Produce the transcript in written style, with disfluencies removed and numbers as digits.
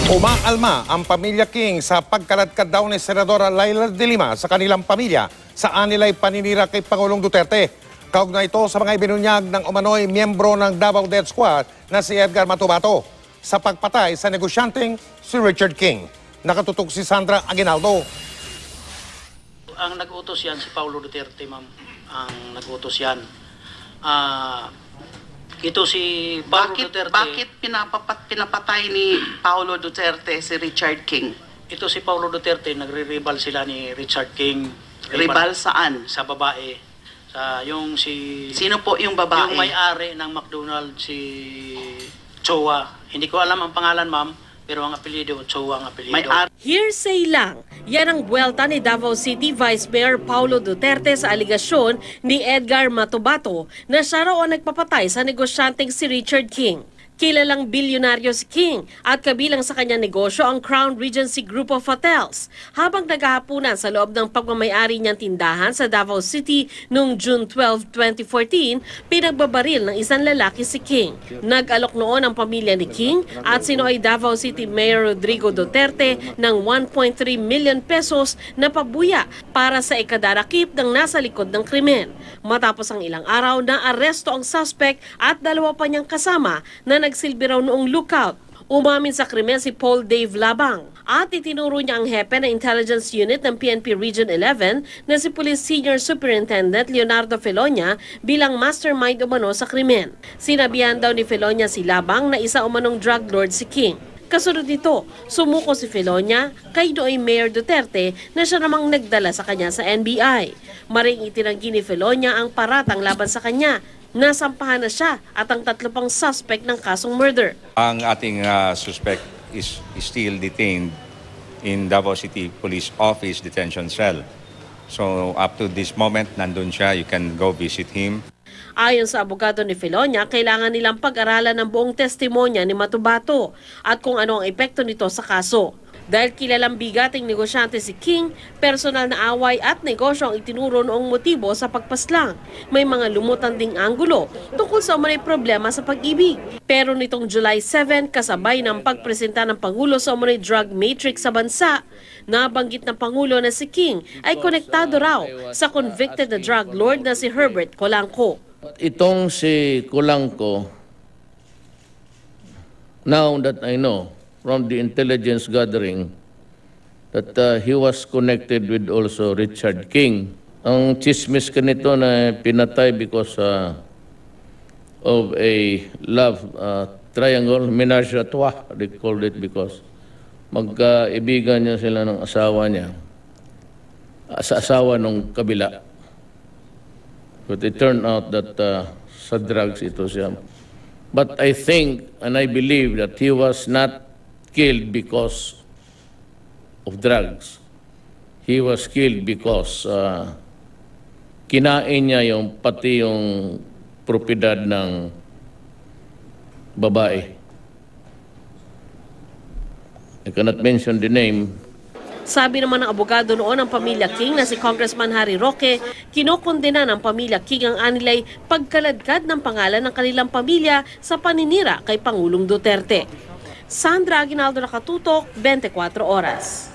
Umaalma ang pamilya King sa pagkaladkad daw ni Senadora Laila de Lima sa kanilang pamilya saan nila'y paninira kay Pangulong Duterte. Kaugnay ito sa mga ibinunyag ng umano'y miyembro ng Davao Death Squad na si Edgar Matubato sa pagpatay sa negosyanteng si Richard King. Nakatutok si Sandra Aguinaldo. Ang nag-utos yan si Paulo Duterte, ma'am. Ang nag-utos yan. Ito si Paulo Duterte. Bakit pinapatay ni Paulo Duterte si Richard King? Ito si Paulo Duterte, nagre-rebel sila ni Richard King. Rebel saan? Sa babae. Yung si... Sino po yung babae? Yung may-ari ng McDonald's, si Chowa. Hindi ko alam ang pangalan, ma'am. Pero ang apelyido, Chowa ang apelyido. Hearsay lang. Yan ang buwelta ni Davao City Vice Mayor Paulo Duterte sa aligasyon ni Edgar Matubato na siya raw ang nagpapatay sa negosyanteng si Richard King. Kilalang bilyonaryo si King at kabilang sa kanyang negosyo ang Crown Regency Group of Hotels. Habang naghahapunan sa loob ng pagmamayari niyang tindahan sa Davao City noong June 12, 2014, pinagbabaril ng isang lalaki si King. Nag-alok noon ang pamilya ni King at sinoy Davao City Mayor Rodrigo Duterte ng 1.3 million pesos na pabuya para sa ikadarakip ng nasa likod ng krimen. Matapos ang ilang araw na aresto ang suspect at dalawa pa niyang kasama na nagsilbi raw noong lookout. Umamin sa krimen si Paul Dave Labang at itinuro niya ang hepe ng Intelligence Unit ng PNP Region 11 na si Police Senior Superintendent Leonardo Felonia bilang mastermind umano sa krimen. Sinabihan daw ni Felonia si Labang na isa umanong drug lord si King. Kasunod nito, sumuko si Felonia kay nooy Mayor Duterte na siya namang nagdala sa kanya sa NBI. Maring itinanggi ni Felonia ang paratang laban sa kanya. Nasampahan na siya at ang tatlo pang suspect ng kasong murder. Ang ating suspect is still detained in Davao City Police Office Detention Cell. So up to this moment, nandun siya. You can go visit him. Ayon sa abogado ni Felonia, kailangan nilang pag-aralan ng buong testimonya ni Matubato at kung ano ang epekto nito sa kaso. Dahil kilalang bigating negosyante si King, personal na away at negosyo ang itinuro noong motibo sa pagpaslang. May mga lumutan ding anggulo tungkol sa umanay problema sa pag-ibig. Pero nitong July 7, kasabay ng pagpresenta ng Pangulo sa umanay drug matrix sa bansa, nabanggit ng Pangulo na si King ay konektado raw sa convicted na drug lord na si Herbert Colanco. Itong si Colanco, now that I know, from the intelligence gathering that he was connected with also Richard King. Ang chismis kanito na pinatay because of a love triangle, ménage à trois, they called it because magkaibigan niya sila ng asawa niya, sa asawa ng kabila. But it turned out that sa drugs ito siya. But I think and I believe that he was not killed because of drugs. He was killed because kinain niya pati yung propiedad ng babae. I cannot mention the name. Sabi naman ng abogado noon ng pamilya King na si Congressman Harry Roque, kinokondena ng pamilya King ang anilay pagkaladkad ng pangalan ng kanilang pamilya sa paninira kay Pangulong Duterte. Sandra Aguinaldo, nakatutok, 24 Oras.